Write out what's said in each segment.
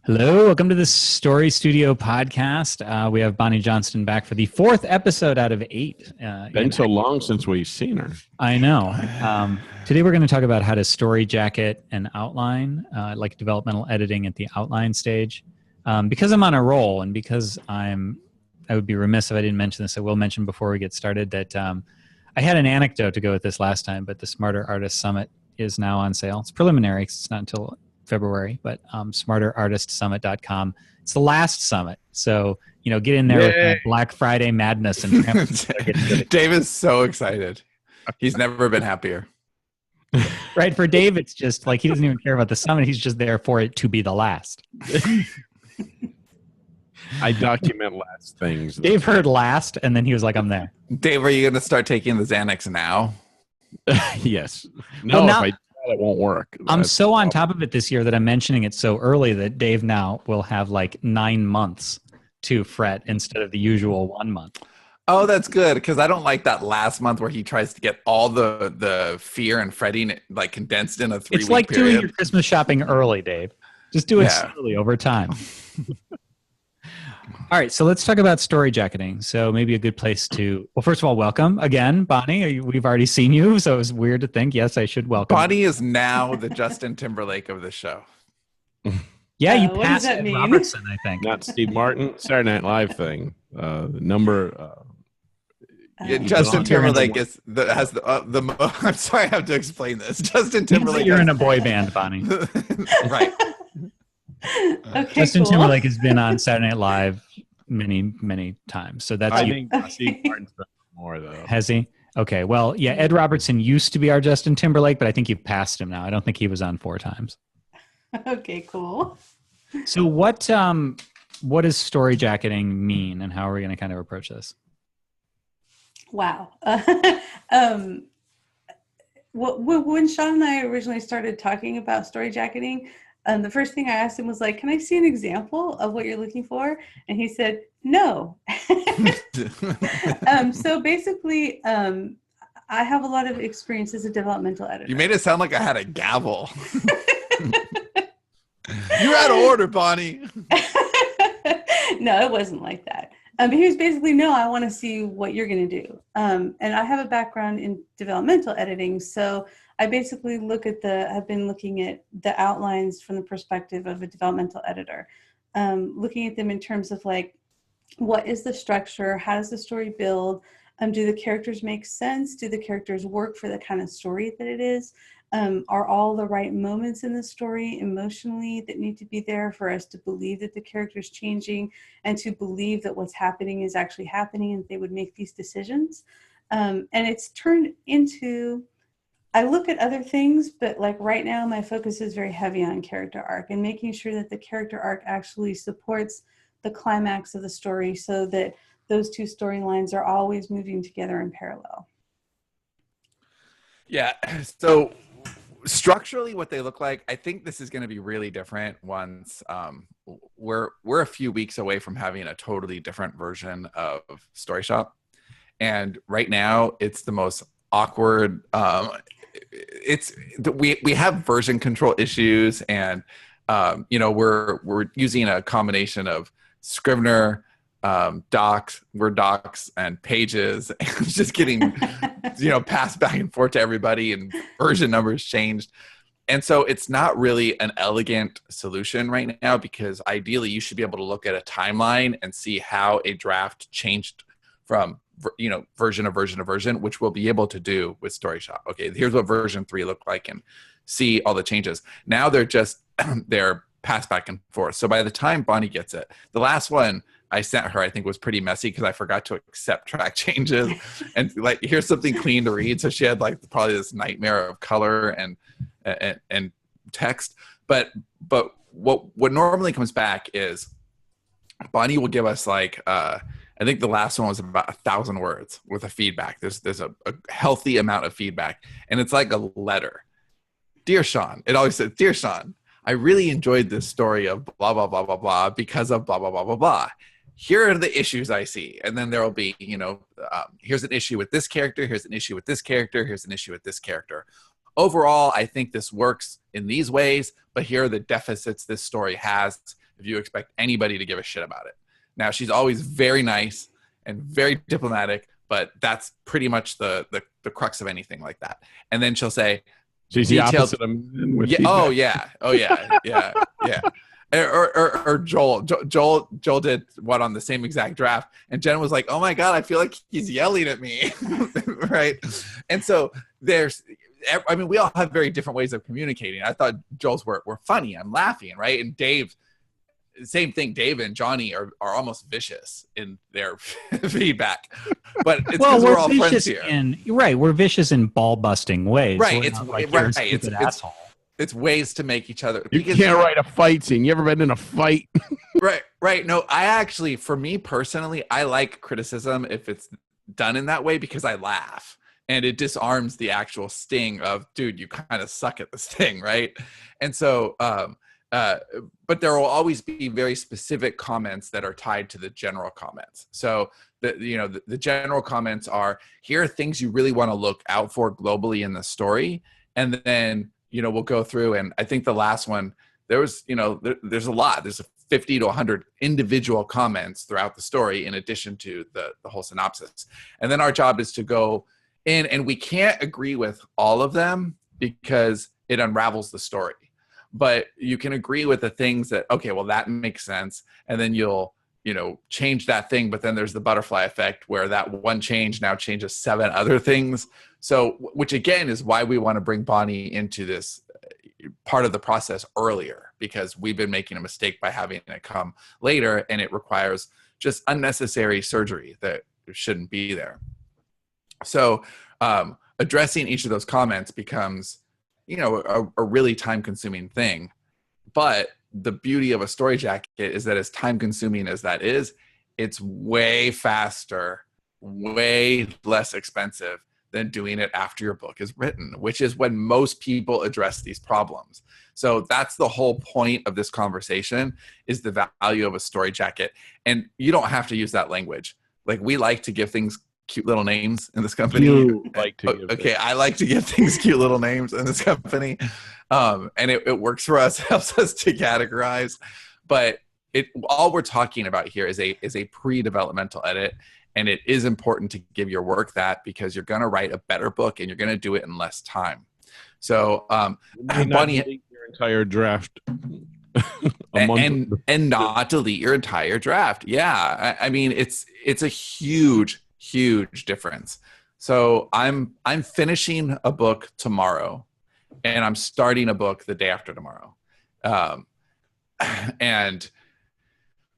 Hello, welcome to the Story Studio podcast. We have Bonnie Johnston back for the fourth episode out of 8. Been so long since we've seen her. I know. Today we're going to talk about how to StoryJacket an outline, like developmental editing at the outline stage. Because I'm on a roll and because I would be remiss if I didn't mention this. I will mention before we get started that I had an anecdote to go with this last time, but the Smarter Artist Summit is now on sale. It's preliminary. It's not until February, but smarterartistsummit.com. It's the last summit. So, get in there with that Black Friday madness. And Dave is so excited. He's never been happier. Right. For Dave, it's just like he doesn't even care about the summit. He's just there for it to be the last. I document last things. Dave heard last, and then he was like, I'm there. Dave, are you going to start taking the Xanax now? Yes. No, now, if I it won't work. I'm so on top of it this year that I'm mentioning it so early that Dave now will have like 9 months to fret instead of the usual 1 month. Oh, that's good, because I don't like that last month where he tries to get all the fear and fretting like condensed in a 3-week period. It's like doing your Christmas shopping early, Dave. Just do it slowly over time. All right, so let's talk about StoryJacketing. So maybe a good place to, well, first of all, welcome again, Bonnie. We've already seen you, so it was weird to think, yes, I should welcome. Bonnie is now the Justin Timberlake of the show. Yeah, you passed Ed Robertson, I think. Not Steve Martin. Saturday Night Live thing. Justin Timberlake has the. I'm sorry, I have to explain this. Justin Timberlake. You're in a boy band, Bonnie. Right. Okay, Justin Timberlake has been on Saturday Night Live many times. So that's I think Steve Martin's done more though. Has he? Okay. Well, yeah, Ed Robertson used to be our Justin Timberlake, but I think you've passed him now. I don't think he was on 4 times. Okay, cool. So what does StoryJacketing mean, and how are we going to kind of approach this? Wow. When Sean and I originally started talking about StoryJacketing, the first thing I asked him was like, can I see an example of what you're looking for? And he said, no. So basically, I have a lot of experience as a developmental editor. You made it sound like I had a gavel. You're out of order, Bonnie. No, it wasn't like that. He was basically, no, I want to see what you're going to do. And I have a background in developmental editing, so I basically I've been looking at the outlines from the perspective of a developmental editor, looking at them in terms of like, what is the structure? How does the story build? Do the characters make sense? Do the characters work for the kind of story that it is? Are all the right moments in the story emotionally that need to be there for us to believe that the character's changing and to believe that what's happening is actually happening and they would make these decisions? And it's turned into, I look at other things, but like right now my focus is very heavy on character arc and making sure that the character arc actually supports the climax of the story so that those two storylines are always moving together in parallel. Yeah, so structurally what they look like, I think this is going to be really different once we're a few weeks away from having a totally different version of Story Shop. And right now it's the most awkward. We have version control issues, and we're using a combination of Scrivener, docs, Word docs, and pages, and it's just getting passed back and forth to everybody, and version numbers changed. And so it's not really an elegant solution right now, because ideally you should be able to look at a timeline and see how a draft changed from version of version, which we'll be able to do with Story Shop. Okay, here's what version 3 looked like, and see all the changes. Now they're passed back and forth. So by the time Bonnie gets it, the last one I sent her, I think, was pretty messy because I forgot to accept track changes and like, here's something clean to read. So she had like probably this nightmare of color and text. But what normally comes back is Bonnie will give us like, I think the last one was about 1,000 words worth of feedback. There's a healthy amount of feedback, and it's like a letter. Dear Sean, it always says, Dear Sean, I really enjoyed this story of blah, blah, blah, blah, blah, because of blah, blah, blah, blah, blah. Here are the issues I see. And then there will be, here's an issue with this character. Here's an issue with this character. Here's an issue with this character. Overall, I think this works in these ways, but here are the deficits this story has. if you expect anybody to give a shit about it. Now, she's always very nice and very diplomatic, but that's pretty much the crux of anything like that. And then she'll say, She's the opposite of men with feedback. oh yeah. Or Joel did one on the same exact draft, and Jen was like, "Oh my god, I feel like he's yelling at me," right? And so we all have very different ways of communicating. I thought Joel's were funny. I'm laughing, right? And Dave, same thing. Dave and Johnny are almost vicious in their feedback, but it's because we're all friends here. We're vicious in ball busting ways. Right. Asshole. It's ways to make each other. You can't write a fight scene. You ever been in a fight? Right. No, for me personally, I like criticism if it's done in that way because I laugh and it disarms the actual sting of, dude, you kind of suck at this thing, right? And so, but there will always be very specific comments that are tied to the general comments. So the general comments are, here are things you really want to look out for globally in the story, and then we'll go through, and I think the last one, there's a lot. There's 50 to 100 individual comments throughout the story in addition to the whole synopsis. And then our job is to go in, and we can't agree with all of them because it unravels the story. But you can agree with the things that, okay, well, that makes sense. And then you'll change that thing, but then there's the butterfly effect where that one change now changes 7 other things. So, which again is why we want to bring Bonnie into this part of the process earlier, because we've been making a mistake by having it come later, and it requires just unnecessary surgery that shouldn't be there. So, addressing each of those comments becomes, a really time-consuming thing. But the beauty of a story jacket is that as time-consuming as that is, it's way faster, way less expensive than doing it after your book is written, which is when most people address these problems. So that's the whole point of this conversation, is the value of a story jacket. And you don't have to use that language. Like, we like to give things cute little names in this company. I like to give things cute little names in this company. And it works for us, helps us to categorize. But all we're talking about here is a pre-developmental edit. And it is important to give your work that, because you're going to write a better book and you're going to do it in less time. So, Bonnie, your entire draft, and not delete your entire draft. Yeah, I mean, it's a huge difference. So I'm finishing a book tomorrow, and I'm starting a book the day after tomorrow, and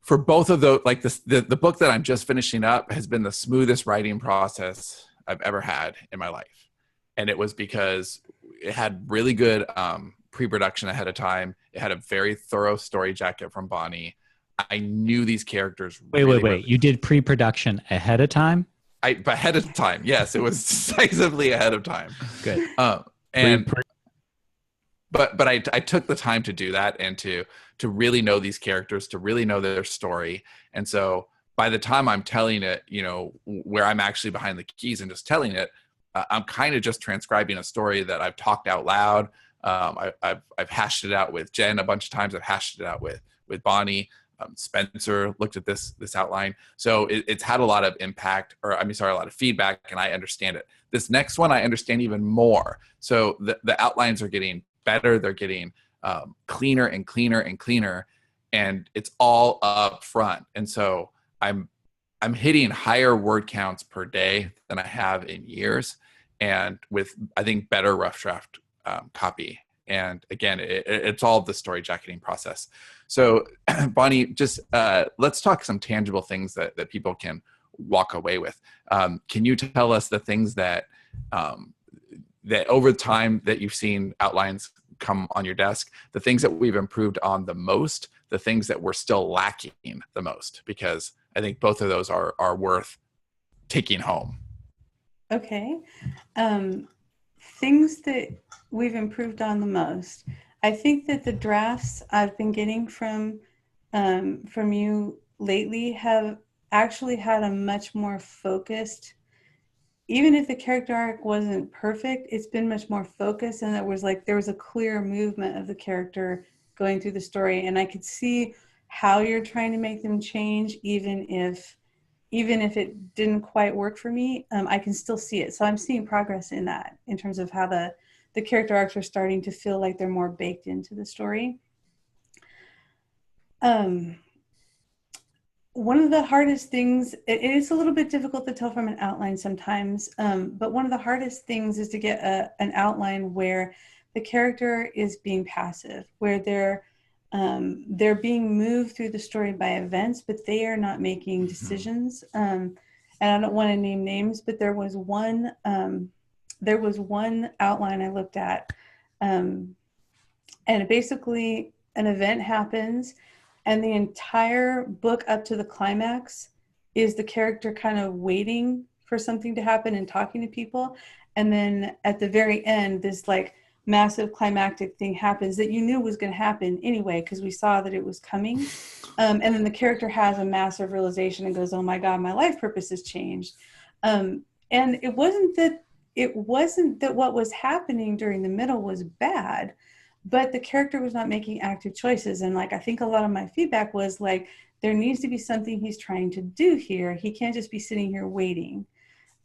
for both of those, like the book that I'm just finishing up has been the smoothest writing process I've ever had in my life. And it was because it had really good pre-production ahead of time. It had a very thorough story jacket from Bonnie. I knew these characters. Wait. You did pre-production ahead of time? Ahead of time. Yes, it was decisively ahead of time. Good. But I took the time to do that and to really know these characters, to really know their story. And so by the time I'm telling it, where I'm actually behind the keys and just telling it, I'm kind of just transcribing a story that I've talked out loud. I've hashed it out with Jen a bunch of times. I've hashed it out with Bonnie. Spencer looked at this outline. So it's had a lot of impact, a lot of feedback, and I understand it. This next one, I understand even more. So the outlines are getting better. They're getting cleaner and cleaner and cleaner, and it's all up front. And so I'm hitting higher word counts per day than I have in years, and with, I think, better rough draft copy. And again, it's all the story jacketing process. So Bonnie, just let's talk some tangible things that people can walk away with. Can you tell us the things that over time that you've seen outlines come on your desk, the things that we've improved on the most, the things that we're still lacking the most? Because I think both of those are worth taking home. Okay. Things that we've improved on the most. I think that the drafts I've been getting from you lately have actually had a much more focused, even if the character arc wasn't perfect, it's been much more focused, and there was a clear movement of the character going through the story, and I could see how you're trying to make them change, even if it didn't quite work for me, I can still see it. So I'm seeing progress in that, in terms of how the character arcs are starting to feel like they're more baked into the story. One of the hardest things, it is a little bit difficult to tell from an outline sometimes, but one of the hardest things is to get an outline where the character is being passive, where they're being moved through the story by events, but they are not making decisions. And I don't want to name names, but there was one outline I looked at, and basically an event happens, and the entire book up to the climax is the character kind of waiting for something to happen and talking to people. And then at the very end, this like massive climactic thing happens that you knew was going to happen anyway, because we saw that it was coming. And then the character has a massive realization and goes, oh my God, my life purpose has changed. And it wasn't that what was happening during the middle was bad, but the character was not making active choices. And like, I think a lot of my feedback was like, there needs to be something he's trying to do here. He can't just be sitting here waiting.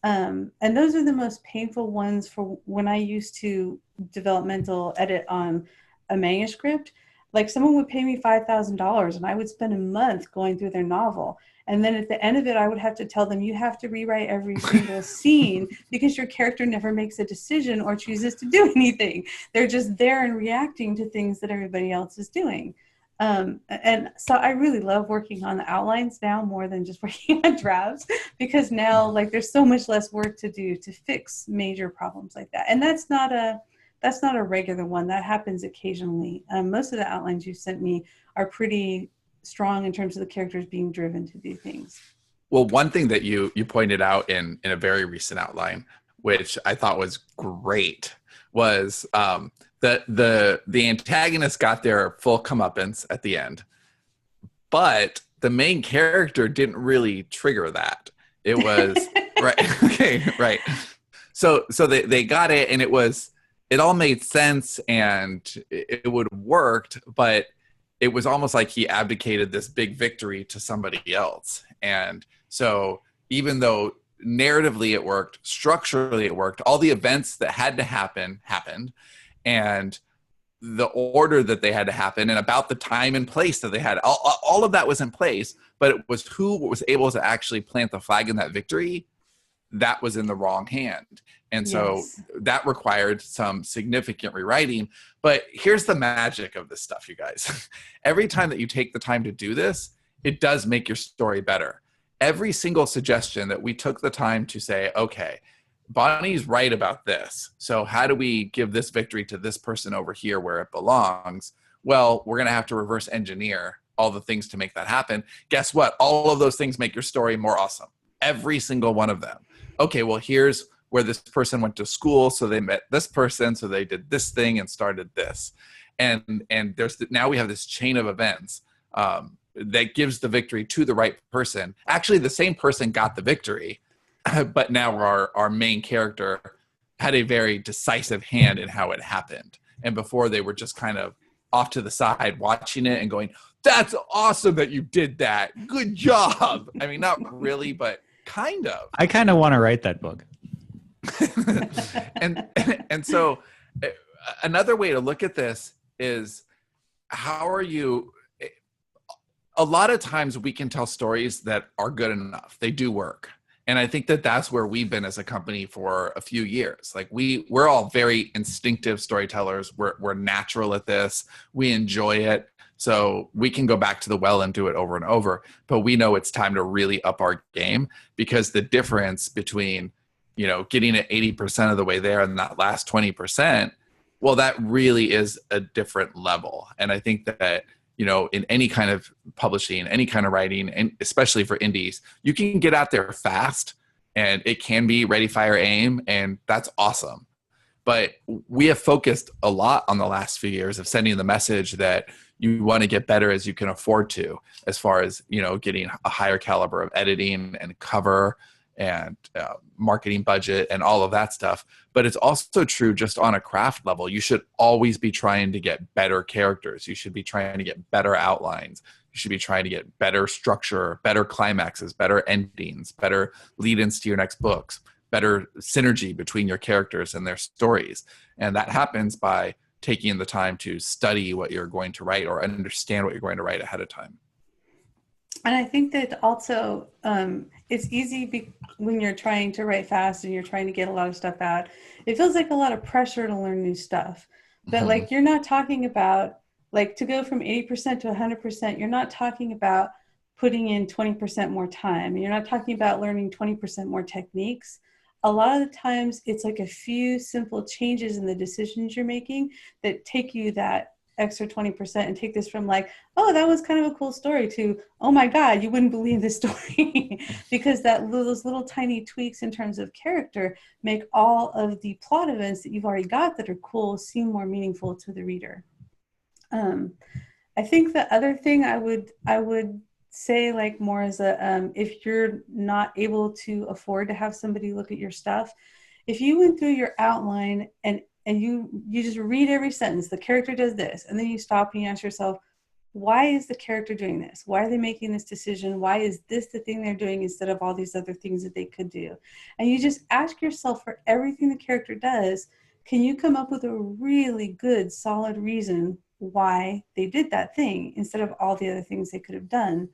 And those are the most painful ones for when I used to developmental edit on a manuscript. Like, someone would pay me $5,000 and I would spend a month going through their novel. And then at the end of it, I would have to tell them, you have to rewrite every single scene because your character never makes a decision or chooses to do anything. They're just there and reacting to things that everybody else is doing. And so I really love working on the outlines now more than just working on drafts, because now like there's so much less work to do to fix major problems like that. And that's not a regular one. That happens occasionally. Most of the outlines you sent me are pretty strong in terms of the characters being driven to do things. Well, one thing that you pointed out in a very recent outline, which I thought was great, was the antagonist got their full comeuppance at the end, but the main character didn't really trigger that. It was right. Okay, right. So they got it, and it all made sense, and it would have worked, but it was almost like he abdicated this big victory to somebody else. And so even though narratively it worked, structurally it worked, all the events that had to happen happened, and the order that they had to happen and about the time and place that they had, all of that was in place, but it was who was able to actually plant the flag in that victory that was in the wrong hand. And so that required some significant rewriting. But here's the magic of this stuff, you guys. Every time that you take the time to do this, it does make your story better. Every single suggestion that we took the time to say, okay, Bonnie's right about this. So how do we give this victory to this person over here where it belongs? Well, we're going to have to reverse engineer all the things to make that happen. Guess what? All of those things make your story more awesome. Every single one of them. Okay, well, here's where this person went to school, so they met this person, so they did this thing and started this. And now we have this chain of events that gives the victory to the right person. Actually, the same person got the victory, but now our main character had a very decisive hand in how it happened. And before, they were just kind of off to the side watching it and going, that's awesome that you did that. Good job. I mean, not really, but kind of. I kind of want to write that book. and so another way to look at this is, how are you? A lot of times we can tell stories that are good enough. They do work. And I think that that's where we've been as a company for a few years. Like we're all very instinctive storytellers. We're natural at this. We enjoy it. So we can go back to the well and do it over and over. But we know it's time to really up our game, because the difference between, getting it 80% of the way there and that last 20%, well, that really is a different level. And I think that, in any kind of publishing, any kind of writing, and especially for indies, you can get out there fast and it can be ready, fire, aim, and that's awesome. But we have focused a lot on the last few years of sending the message that you want to get better as you can afford to, as far as, getting a higher caliber of editing and cover and marketing budget and all of that stuff. But it's also true just on a craft level. You should always be trying to get better characters. You should be trying to get better outlines. You should be trying to get better structure, better climaxes, better endings, better lead-ins to your next books, better synergy between your characters and their stories. And that happens by taking the time to study what you're going to write or understand what you're going to write ahead of time. And I think that also it's easy when you're trying to write fast and you're trying to get a lot of stuff out. It feels like a lot of pressure to learn new stuff. But like, you're not talking about, like, to go from 80% to 100%, you're not talking about putting in 20% more time. You're not talking about learning 20% more techniques. A lot of the times it's like a few simple changes in the decisions you're making that take you that extra 20% and take this from like, oh, that was kind of a cool story, to, oh my God, you wouldn't believe this story. Because those little tiny tweaks in terms of character make all of the plot events that you've already got that are cool seem more meaningful to the reader. I think the other thing I would say, like, more as a, if you're not able to afford to have somebody look at your stuff, if you went through your outline and you just read every sentence, the character does this, and then you stop and you ask yourself, why is the character doing this? Why are they making this decision? Why is this the thing they're doing instead of all these other things that they could do? And you just ask yourself, for everything the character does, can you come up with a really good, solid reason why they did that thing instead of all the other things they could have done?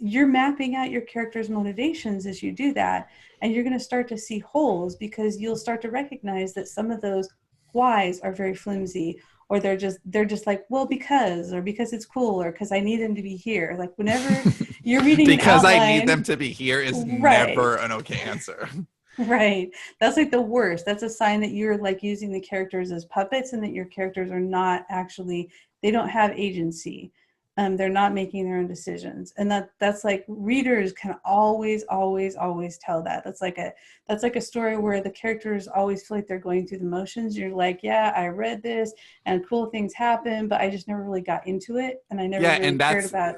You're mapping out your character's motivations as you do that, and you're going to start to see holes, because you'll start to recognize that some of those whys are very flimsy, or they're just like, well, because it's cool, or because I need them to be here. Like, whenever you're reading because an outline, I need them to be here is right. Never an okay answer. Right. That's like the worst. That's a sign that you're like using the characters as puppets, and that your characters are not actually, they don't have agency. They're not making their own decisions. And that's like, readers can always tell that. That's like a story where the characters always feel like they're going through the motions. You're like, yeah, I read this and cool things happen, but I just never really got into it. And I never really cared about.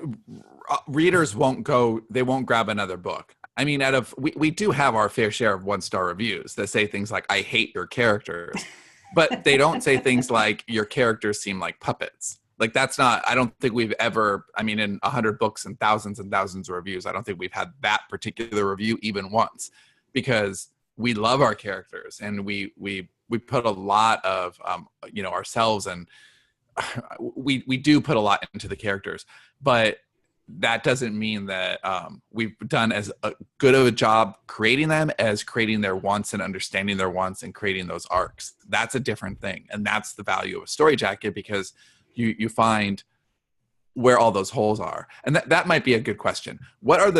Readers won't grab another book. I mean, we do have our fair share of 1-star reviews that say things like, I hate your characters, but they don't say things like, your characters seem like puppets. Like, that's not, I don't think we've ever, I mean, in 100 books and thousands of reviews, I don't think we've had that particular review even once, because we love our characters, and we put a lot of, ourselves, and we do put a lot into the characters, but that doesn't mean that we've done as good of a job creating them as creating their wants and understanding their wants and creating those arcs. That's a different thing. And that's the value of a story jacket, because you find where all those holes are. And that might be a good question. What are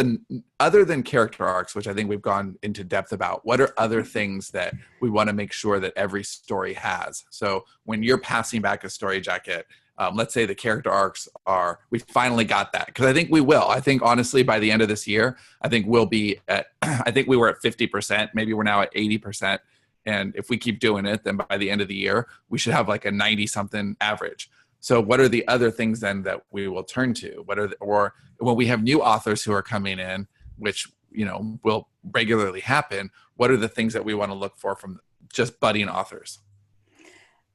other than character arcs, which I think we've gone into depth about, what are other things that we want to make sure that every story has? So when you're passing back a story jacket, let's say the character arcs are, we finally got that. Because I think we will. I think, honestly, by the end of this year, I think we'll be at, I think we were at 50%. Maybe we're now at 80%. And if we keep doing it, then by the end of the year, we should have like a 90-something average. So what are the other things then that we will turn to? Or when we have new authors who are coming in, which, will regularly happen, what are the things that we want to look for from just budding authors?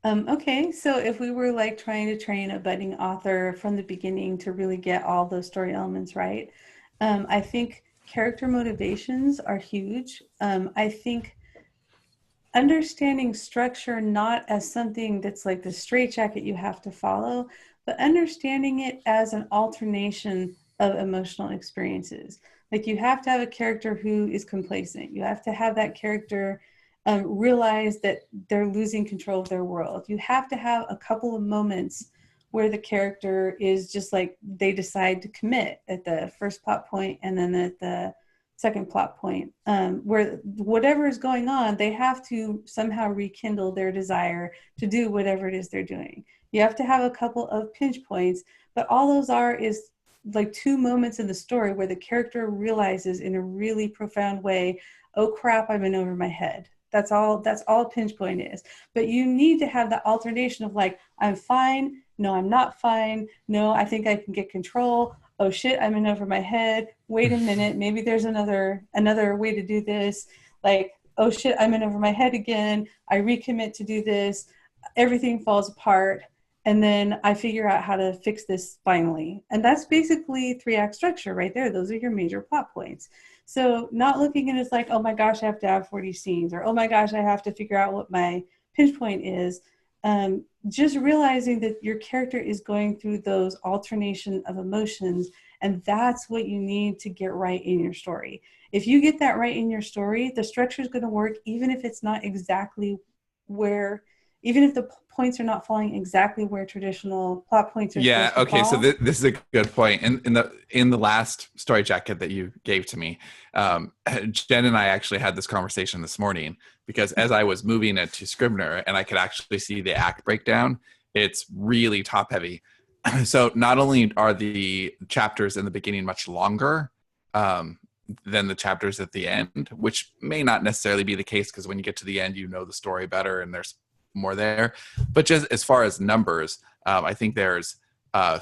Okay, so if we were like trying to train a budding author from the beginning to really get all those story elements right, I think character motivations are huge. I think understanding structure not as something that's like the straitjacket you have to follow, but understanding it as an alternation of emotional experiences. Like, you have to have a character who is complacent. You have to have that character realize that they're losing control of their world. You have to have a couple of moments where the character is just like, they decide to commit at the first plot point, and then at the second plot point, where whatever is going on, they have to somehow rekindle their desire to do whatever it is they're doing. You have to have a couple of pinch points, but all those is like 2 moments in the story where the character realizes in a really profound way, oh crap, I'm in over my head. That's all pinch point is. But you need to have that alternation of like, I'm fine, no, I'm not fine, no, I think I can get control, oh shit, I'm in over my head. Wait a minute, maybe there's another way to do this. Like, oh shit, I'm in over my head again. I recommit to do this. Everything falls apart. And then I figure out how to fix this finally. And that's basically 3-act structure right there. Those are your major plot points. So not looking at it as like, oh my gosh, I have to have 40 scenes, or oh my gosh, I have to figure out what my pinch point is. Just realizing that your character is going through those alternation of emotions, and that's what you need to get right in your story. If you get that right in your story, the structure is going to work, even if it's not exactly where, even if the points are not falling exactly where traditional plot points are. Yeah. Okay. Fall. So this is a good point. In the last story jacket that you gave to me, Jen and I actually had this conversation this morning, because as I was moving it to Scrivener and I could actually see the act breakdown, it's really top heavy. So not only are the chapters in the beginning much longer than the chapters at the end, which may not necessarily be the case, because when you get to the end, you know the story better and there's more there. But just as far as numbers, I think there's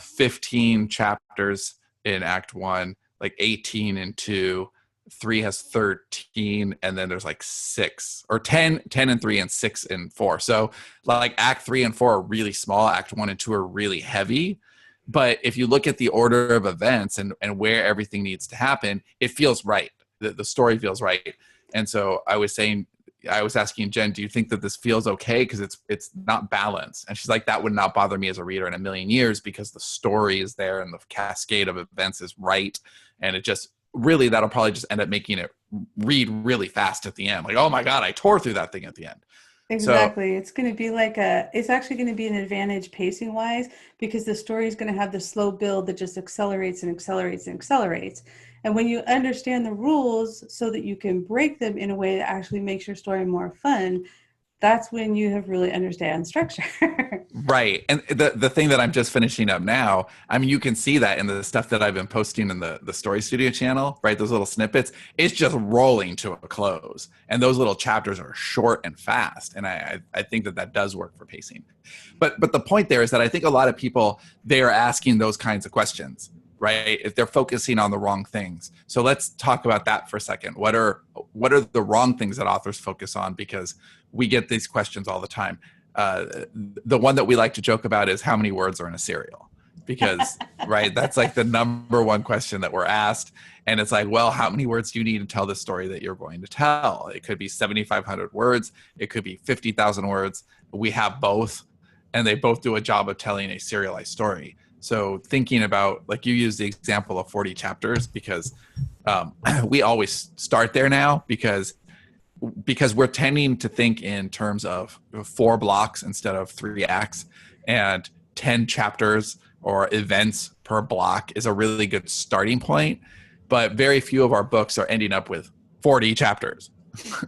15 chapters in Act 1, like 18 in 2, 3 has 13, and then there's like 6 or 10 and 3 and 6 and 4. So like Act 3 and 4 are really small. Act 1 and 2 are really heavy. But if you look at the order of events and where everything needs to happen, it feels right. The story feels right. And so I was asking Jen, do you think that this feels okay? Because it's not balanced. And she's like, that would not bother me as a reader in a million years, because the story is there and the cascade of events is right. And it just really, that'll probably just end up making it read really fast at the end. Like, oh my God, I tore through that thing at the end. Exactly. So, it's going to be it's actually going to be an advantage pacing wise, because the story is going to have the slow build that just accelerates and accelerates and accelerates. And when you understand the rules so that you can break them in a way that actually makes your story more fun, that's when you have really understand structure. Right. And the thing that I'm just finishing up now, I mean, you can see that in the stuff that I've been posting in the Story Studio channel, right? Those little snippets, it's just rolling to a close. And those little chapters are short and fast. And I think that does work for pacing. But the point there is that I think a lot of people, they are asking those kinds of questions, right? If they're focusing on the wrong things. So let's talk about that for a second. What are the wrong things that authors focus on? Because we get these questions all the time. The one that we like to joke about is how many words are in a serial, because right, that's like the number one question that we're asked. And it's like, well, how many words do you need to tell the story that you're going to tell? It could be 7,500 words. It could be 50,000 words. We have both, and they both do a job of telling a serialized story. So thinking about, like you use the example of 40 chapters, because we always start there now, because we're tending to think in terms of 4 blocks instead of 3 acts, and 10 chapters or events per block is a really good starting point. But very few of our books are ending up with 40 chapters,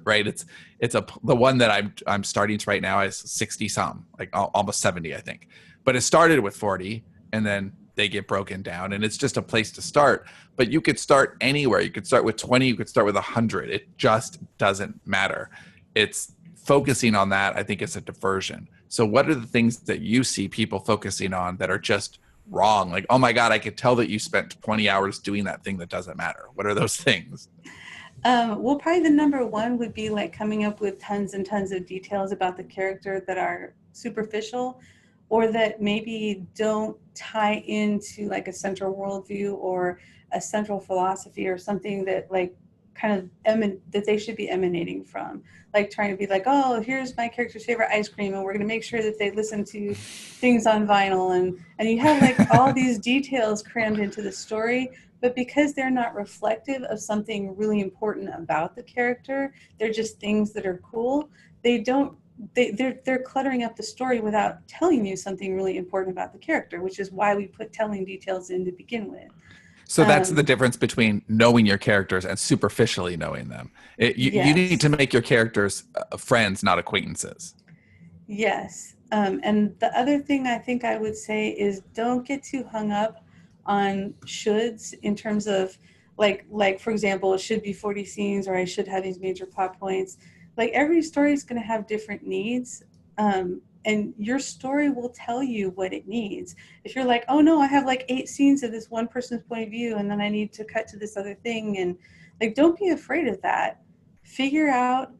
right? The one that I'm starting to right now is 60 some, like almost 70, I think. But it started with 40, and then they get broken down, and it's just a place to start. But you could start anywhere. You could start with 20, you could start with 100. It just doesn't matter. It's focusing on that, I think, is a diversion. So what are the things that you see people focusing on that are just wrong? Like, oh my God, I could tell that you spent 20 hours doing that thing that doesn't matter. What are those things? Well, probably the number one would be like coming up with tons and tons of details about the character that are superficial, or that maybe don't tie into like a central worldview or a central philosophy, or something that like kind of that they should be emanating from. Like trying to be like, oh, here's my character's favorite ice cream, and we're going to make sure that they listen to things on vinyl, and you have like all these details crammed into the story, but because they're not reflective of something really important about the character, they're just things that are cool. They're cluttering up the story without telling you something really important about the character, which is why we put telling details in to begin with. So that's the difference between knowing your characters and superficially knowing them. You need to make your characters friends, not acquaintances. Yes. And the other thing I think I would say is don't get too hung up on shoulds in terms of like for example, it should be 40 scenes, or I should have these major plot points. Like every story is going to have different needs. And And your story will tell you what it needs. If you're like, oh no, I have like 8 scenes of this one person's point of view, and then I need to cut to this other thing, and like, don't be afraid of that. Figure out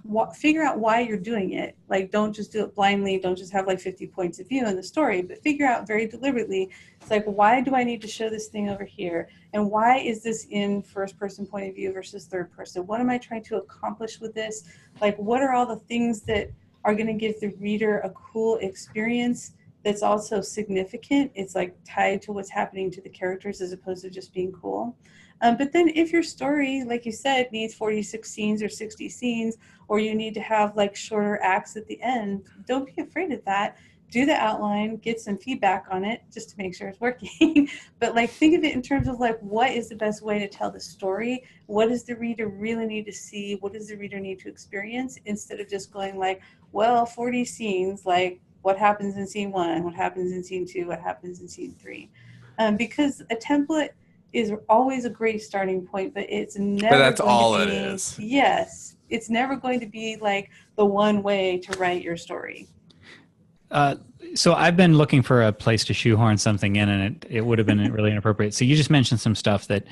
why you're doing it. Like, don't just do it blindly. Don't just have like 50 points of view in the story, but figure out very deliberately. It's like, why do I need to show this thing over here? And why is this in first person point of view versus third person? What am I trying to accomplish with this? Like, what are all the things that are going to give the reader a cool experience that's also significant? It's like tied to what's happening to the characters as opposed to just being cool. But then if your story, like you said, needs 46 scenes or 60 scenes, or you need to have like shorter acts at the end, don't be afraid of that. Do the outline, get some feedback on it just to make sure it's working. But like, think of it in terms of like, what is the best way to tell the story? What does the reader really need to see? What does the reader need to experience? Instead of just going like, well, 40 scenes, like what happens in scene 1, what happens in scene 2, what happens in scene 3. Because a template is always a great starting point, but it's never but that's going all to be, it is. Yes, it's never going to be like the one way to write your story. So I've been looking for a place to shoehorn something in, and it would have been really inappropriate. So you just mentioned some stuff that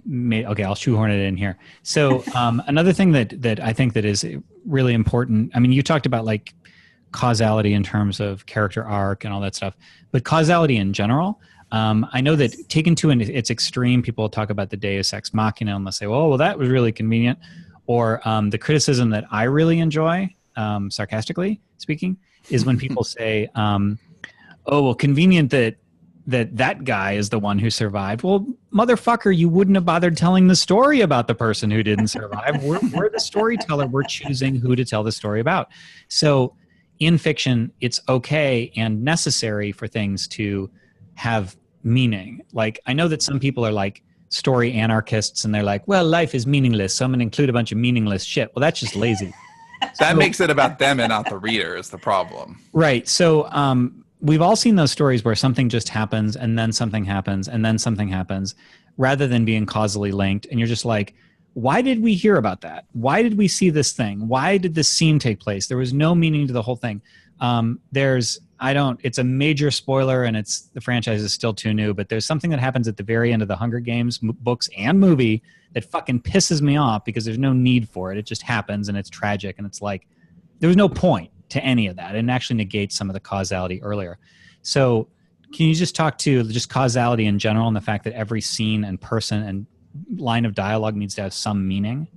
made, okay, I'll shoehorn it in here. So another thing that I think that is really important, I mean, you talked about like causality in terms of character arc and all that stuff, but causality in general, I know that taken to its extreme, people talk about the deus ex machina and they'll say, well, that was really convenient. Or the criticism that I really enjoy, sarcastically speaking, is when people say, oh, well, convenient that guy is the one who survived. Well, motherfucker, you wouldn't have bothered telling the story about the person who didn't survive. We're the storyteller. We're choosing who to tell the story about. So in fiction, it's okay and necessary for things to have meaning. Like, I know that some people are like story anarchists and they're like, well, life is meaningless, so I'm going to include a bunch of meaningless shit. Well, that's just lazy. That makes it about them and not the reader is the problem. Right. So we've all seen those stories where something just happens and then something happens and then something happens rather than being causally linked. And you're just like, why did we hear about that? Why did we see this thing? Why did this scene take place? There was no meaning to the whole thing. It's a major spoiler and the franchise is still too new, but there's something that happens at the very end of the Hunger Games books and movie that fucking pisses me off because there's no need for it. It just happens and it's tragic. And it's like, there was no point to any of that. It actually negates some of the causality earlier. So can you just talk to just causality in general and the fact that every scene and person and line of dialogue needs to have some meaning?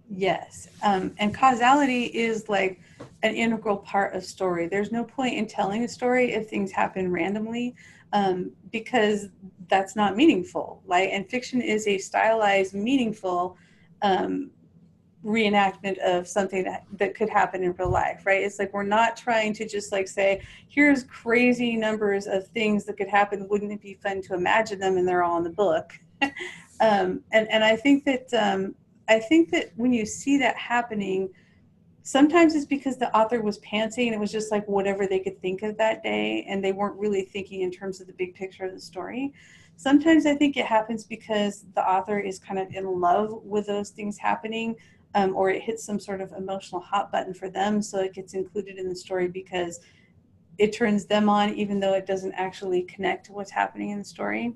Yes. And causality is like an integral part of story. There's no point in telling a story if things happen randomly, because that's not meaningful. Like, and fiction is a stylized, meaningful reenactment of something that could happen in real life, right? It's like, we're not trying to just like say, here's crazy numbers of things that could happen. Wouldn't it be fun to imagine them? And they're all in the book. And I think that when you see that happening, sometimes it's because the author was pantsing and it was just like whatever they could think of that day, and they weren't really thinking in terms of the big picture of the story. Sometimes I think it happens because the author is kind of in love with those things happening, or it hits some sort of emotional hot button for them, so it gets included in the story because it turns them on, even though it doesn't actually connect to what's happening in the story.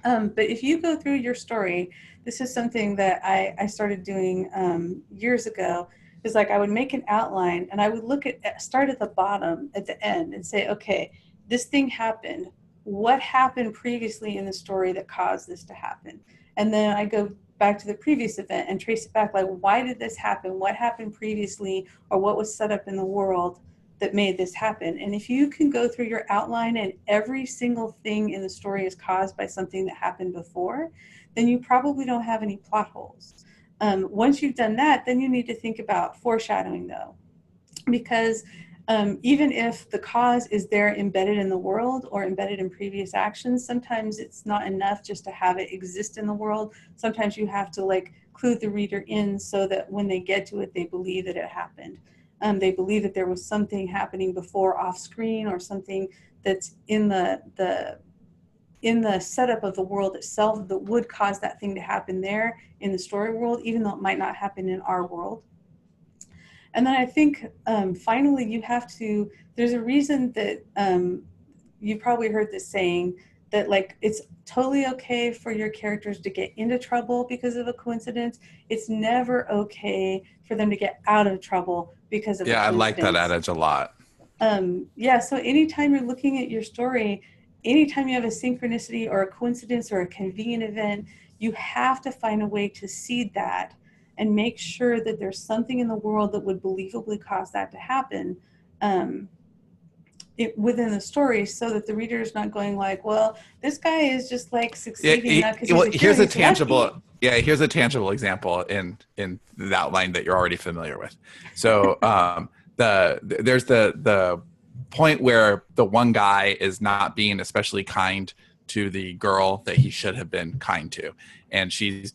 But if you go through your story, this is something that I started doing years ago, is like I would make an outline and I would start at the bottom at the end and say, okay, this thing happened. What happened previously in the story that caused this to happen? And then I go back to the previous event and trace it back, like, why did this happen? What happened previously, or what was set up in the world that made this happen? And if you can go through your outline and every single thing in the story is caused by something that happened before, then you probably don't have any plot holes. Once you've done that, then you need to think about foreshadowing, though, because even if the cause is there embedded in the world or embedded in previous actions, sometimes it's not enough just to have it exist in the world. Sometimes you have to like clue the reader in so that when they get to it, they believe that it happened. They believe that there was something happening before off screen, or something that's in the setup of the world itself that would cause that thing to happen there in the story world, even though it might not happen in our world. And then I think finally you have to, there's a reason that you probably heard this saying that like it's totally okay for your characters to get into trouble because of a coincidence. It's never okay for them to get out of trouble because of a coincidence. I like that adage a lot. So anytime you're looking at your story, anytime you have a synchronicity or a coincidence or a convenient event, you have to find a way to seed that and make sure that there's something in the world that would believably cause that to happen within the story, so that the reader is not going like, well, this guy is just like succeeding. Here's a tangible example in the outline that you're already familiar with. So there's the point where the one guy is not being especially kind to the girl that he should have been kind to, and she's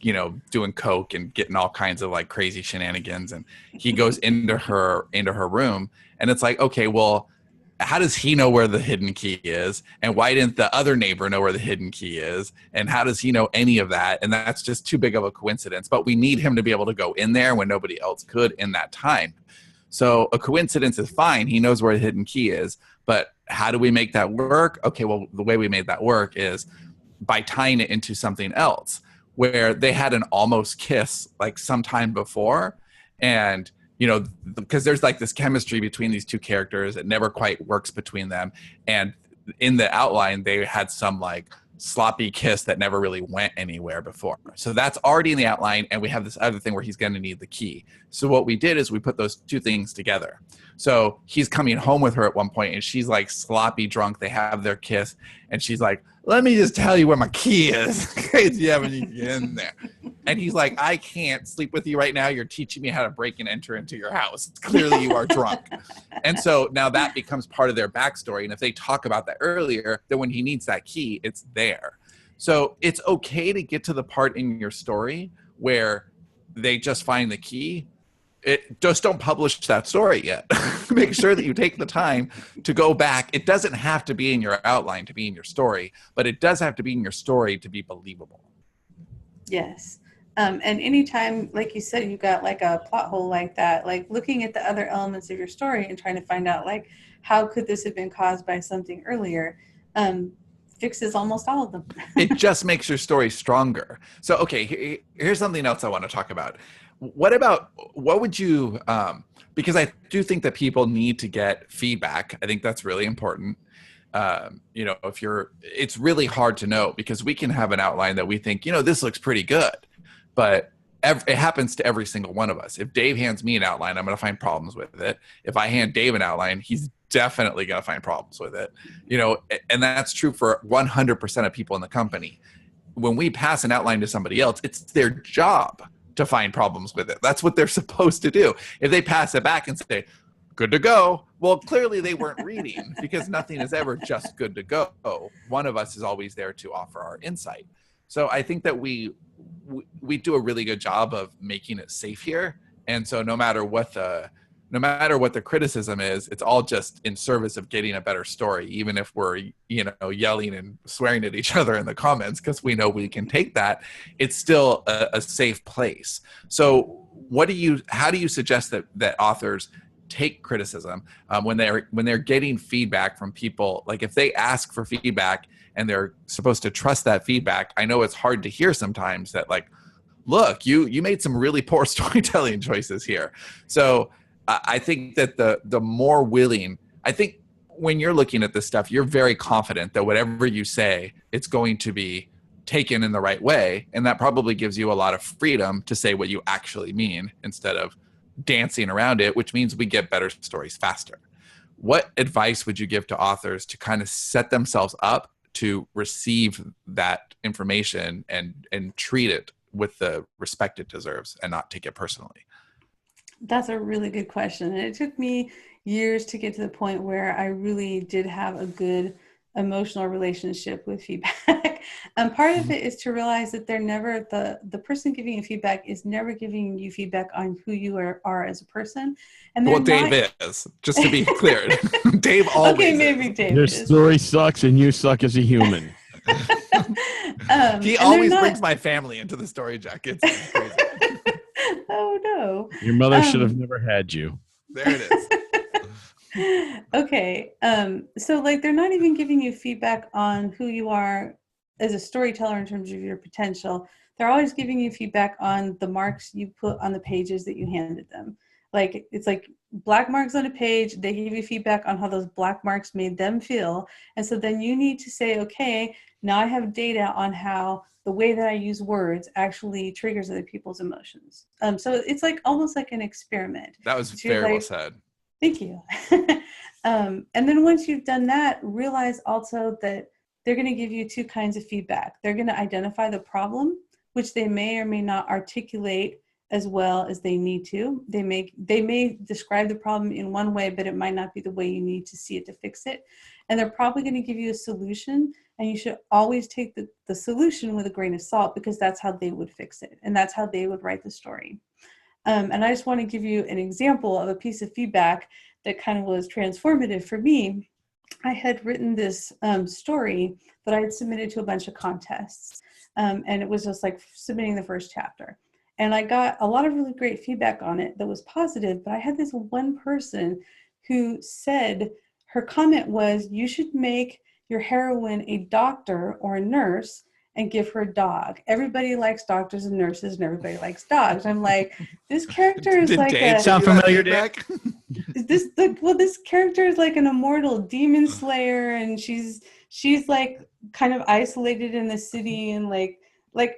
doing coke and getting all kinds of like crazy shenanigans, and he goes into her room, and it's like, okay, well, how does he know where the hidden key is? And why didn't the other neighbor know where the hidden key is? And how does he know any of that? And that's just too big of a coincidence. But we need him to be able to go in there when nobody else could in that time. So a coincidence is fine. He knows where the hidden key is. But how do we make that work? Okay, well, the way we made that work is by tying it into something else, where they had an almost kiss like sometime before. And because there's like this chemistry between these two characters, it never quite works between them. And in the outline, they had some like sloppy kiss that never really went anywhere before. So that's already in the outline. And we have this other thing where he's going to need the key. So what we did is we put those two things together. So he's coming home with her at one point, and she's like sloppy drunk. They have their kiss, and she's like, let me just tell you where my key is in case you haven't even get in there. And he's like, I can't sleep with you right now. You're teaching me how to break and enter into your house. Clearly you are drunk. And so now that becomes part of their backstory. And if they talk about that earlier, then when he needs that key, it's there. So it's okay to get to the part in your story where they just find the key. Just don't publish that story yet. Make sure that you take the time to go back. It doesn't have to be in your outline to be in your story, but it does have to be in your story to be believable. Yes. And anytime, like you said, you got like a plot hole like that, like looking at the other elements of your story and trying to find out like, how could this have been caused by something earlier? Fixes almost all of them. It just makes your story stronger. So, okay, here's something else I want to talk about. What would you, because I do think that people need to get feedback. I think that's really important. It's really hard to know, because we can have an outline that we think, this looks pretty good, but it happens to every single one of us. If Dave hands me an outline, I'm going to find problems with it. If I hand Dave an outline, he's definitely going to find problems with it. And that's true for 100% of people in the company. When we pass an outline to somebody else, it's their job to find problems with it. That's what they're supposed to do. If they pass it back and say, good to go, well, clearly they weren't reading, because nothing is ever just good to go. One of us is always there to offer our insight. So I think that we do a really good job of making it safe here. And so no matter what the criticism is, it's all just in service of getting a better story, even if we're, yelling and swearing at each other in the comments, because we know we can take that. It's still a safe place. So how do you suggest that authors take criticism when they're getting feedback from people? Like if they ask for feedback and they're supposed to trust that feedback, I know it's hard to hear sometimes that like, look, you made some really poor storytelling choices here. So I think that the more willing, I think when you're looking at this stuff, you're very confident that whatever you say, it's going to be taken in the right way. And that probably gives you a lot of freedom to say what you actually mean instead of dancing around it, which means we get better stories faster. What advice would you give to authors to kind of set themselves up to receive that information and treat it with the respect it deserves and not take it personally? That's a really good question. And it took me years to get to the point where I really did have a good emotional relationship with feedback. And part of it is to realize that they're never, the person giving you feedback is never giving you feedback on who you are as a person. And well, Dave is, just to be clear. Dave always okay, maybe is. Dave Your is. story sucks and you suck as a human. He always brings my family into the StoryJackets. Oh no. Your mother should have never had you. There it is. Okay. So like they're not even giving you feedback on who you are as a storyteller in terms of your potential. They're always giving you feedback on the marks you put on the pages that you handed them. Like it's like black marks on a page, they give you feedback on how those black marks made them feel. And so then you need to say, okay, now I have data on how the way that I use words actually triggers other people's emotions. So it's like almost like an experiment. That was So you're very well like, said. thank you. And then once you've done that, realize also that they're going to give you two kinds of feedback. They're going to identify the problem, which they may or may not articulate as well as they need to. They may describe the problem in one way, but it might not be the way you need to see it to fix it. And they're probably going to give you a solution, and you should always take the solution with a grain of salt, because that's how they would fix it, and that's how they would write the story. And I just want to give you an example of a piece of feedback that kind of was transformative for me. I had written this story that I had submitted to a bunch of contests, and it was just like submitting the first chapter. And I got a lot of really great feedback on it that was positive, but I had this one person who said, her comment was, you should make your heroine a doctor or a nurse and give her a dog. Everybody likes doctors and nurses, and everybody likes dogs. I'm like, this character is like a... Sound familiar, Dick? This character is like an immortal demon slayer, and she's like kind of isolated in the city, and like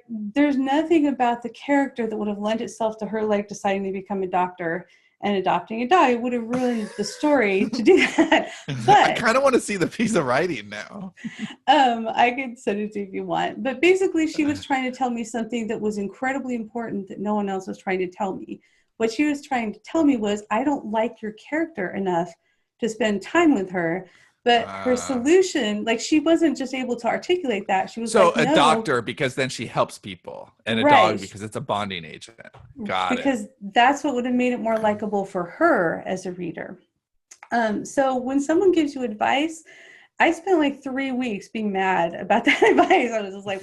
there's nothing about the character that would have lent itself to her like deciding to become a doctor and adopting a dog. It would have ruined the story to do that. But I kind of want to see the piece of writing now. I could send it to you if you want. But basically, she was trying to tell me something that was incredibly important that no one else was trying to tell me. What she was trying to tell me was, I don't like your character enough to spend time with her. But her solution, like, she wasn't just able to articulate that. She was so like, a no, doctor because then she helps people, and a right, dog because it's a bonding agent. Got because that's what would have made it more likable for her as a reader. So when someone gives you advice, I spent like 3 weeks being mad about that advice. I was just like,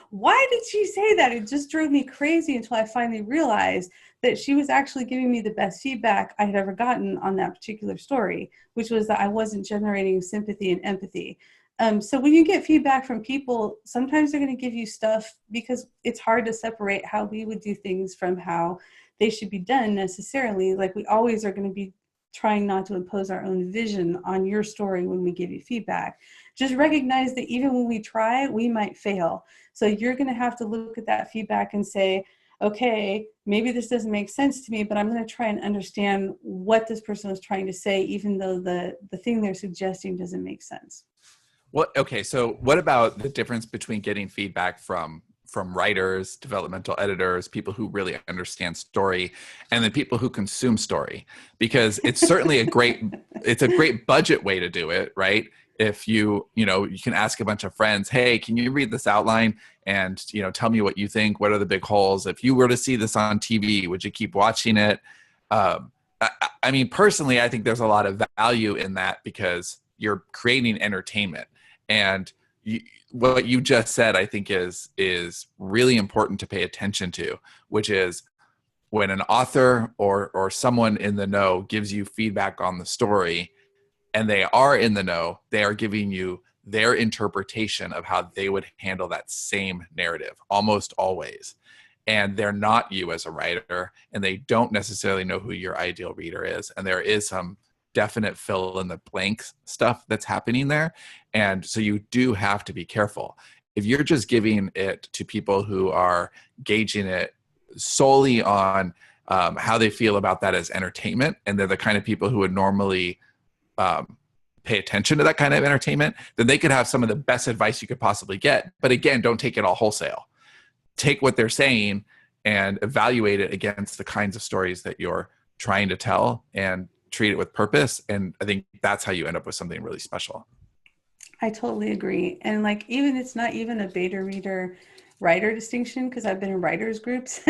why did she say that? It just drove me crazy until I finally realized that she was actually giving me the best feedback I had ever gotten on that particular story, which was that I wasn't generating sympathy and empathy. So when you get feedback from people, sometimes they're going to give you stuff because it's hard to separate how we would do things from how they should be done necessarily. Like, we always are going to be trying not to impose our own vision on your story when we give you feedback. Just recognize that even when we try, we might fail. So you're going to have to look at that feedback and say, okay, maybe this doesn't make sense to me, but I'm going to try and understand what this person was trying to say, even though the thing they're suggesting doesn't make sense. Okay, so what about the difference between getting feedback from writers, developmental editors, people who really understand story, and then people who consume story? Because it's certainly a great budget way to do it, right? If you can ask a bunch of friends, hey, can you read this outline and tell me what you think? What are the big holes? If you were to see this on TV, would you keep watching it? I mean, personally, I think there's a lot of value in that because you're creating entertainment. And what you just said, I think, is really important to pay attention to, which is when an author or someone in the know gives you feedback on the story, and they are in the know, they are giving you their interpretation of how they would handle that same narrative, almost always. And they're not you as a writer, and they don't necessarily know who your ideal reader is. And there is some definite fill in the blanks stuff that's happening there. And so you do have to be careful. If you're just giving it to people who are gauging it solely on how they feel about that as entertainment, and they're the kind of people who would normally pay attention to that kind of entertainment, then they could have some of the best advice you could possibly get. But again, don't take it all wholesale. Take what they're saying and evaluate it against the kinds of stories that you're trying to tell, and treat it with purpose. And I think that's how you end up with something really special. I totally agree. And like, even it's not even a beta reader writer distinction, because I've been in writers groups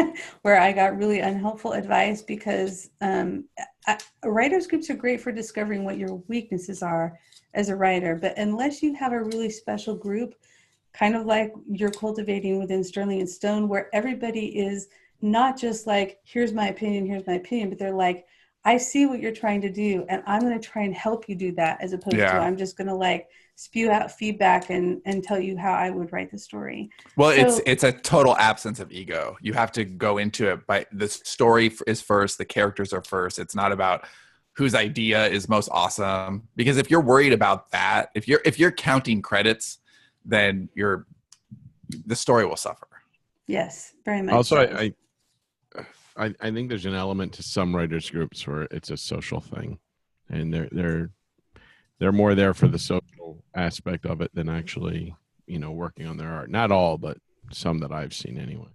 where I got really unhelpful advice, because writers groups are great for discovering what your weaknesses are as a writer. But unless you have a really special group, kind of like you're cultivating within Sterling and Stone, where everybody is not just like, here's my opinion, but they're like, I see what you're trying to do, and I'm going to try and help you do that, as opposed to I'm just going to like spew out feedback and tell you how I would write the story. Well, so, it's a total absence of ego. You have to go into it by the story is first, the characters are first. It's not about whose idea is most awesome, because if you're worried about that, if you're counting credits, then the story will suffer. Yes, very much. Also, I think there's an element to some writers groups where it's a social thing, and they're more there for the social aspect of it than actually, working on their art. Not all, but some that I've seen anyway.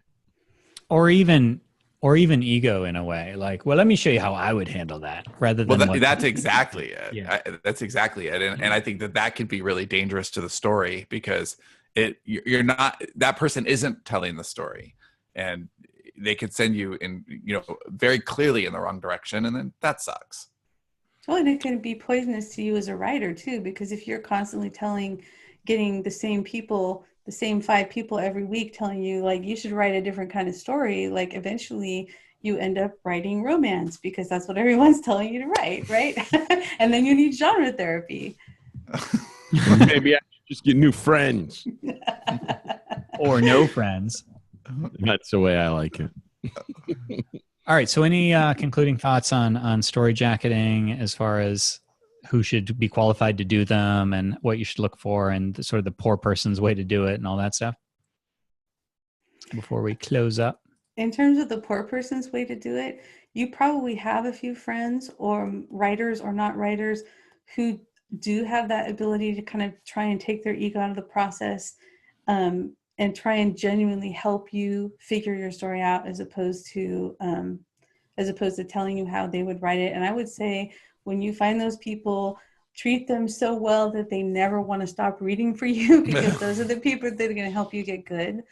Or even ego in a way, like, well, let me show you how I would handle that, rather than that's exactly it. Yeah. That's exactly it. And I think that can be really dangerous to the story, because you're not, that person isn't telling the story, and they could send you in, very clearly in the wrong direction, and then that sucks. Well, and it can be poisonous to you as a writer too, because if you're constantly getting the same 5 people every week telling you like you should write a different kind of story, like eventually you end up writing romance because that's what everyone's telling you to write, right? And then you need genre therapy. Maybe I should just get new friends. Or no friends. That's the way I like it. All right. So any concluding thoughts on story jacketing, as far as who should be qualified to do them and what you should look for, and sort of the poor person's way to do it and all that stuff, before we close up? In terms of the poor person's way to do it, you probably have a few friends or writers or not writers who do have that ability to kind of try and take their ego out of the process, and try and genuinely help you figure your story out, as opposed to telling you how they would write it. And I would say, when you find those people, treat them so well that they never want to stop reading for you, because those are the people that are going to help you get good.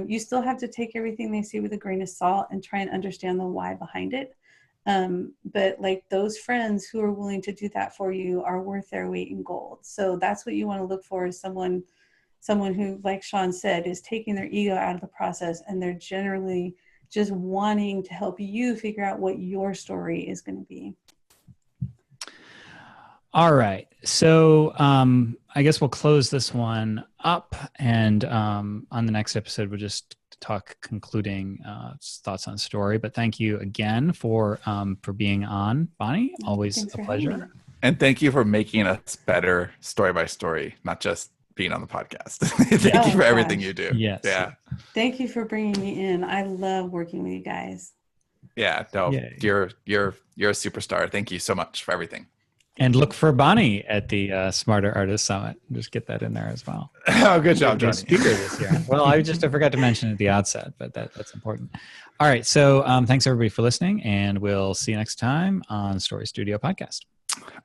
You still have to take everything they say with a grain of salt and try and understand the why behind it. But like, those friends who are willing to do that for you are worth their weight in gold. So that's what you want to look for, is someone who, like Sean said, is taking their ego out of the process, and they're generally just wanting to help you figure out what your story is going to be. All right. So I guess we'll close this one up, and on the next episode, we'll just talk concluding thoughts on story. But thank you again for being on, Bonnie. Always a pleasure. And thank you for making us better story by story, not just being on the podcast. Thank you for everything you do. Yes. Yeah. Thank you for bringing me in. I love working with you guys. Yeah. No, you're a superstar. Thank you so much for everything. And look for Bonnie at the Smarter Artist Summit. Just get that in there as well. Oh, good job, Johnny. Speaker this year. Well, I forgot to mention at the outset, but that's important. All right. So thanks everybody for listening, and we'll see you next time on Story Studio Podcast.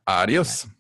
Adios. Bye.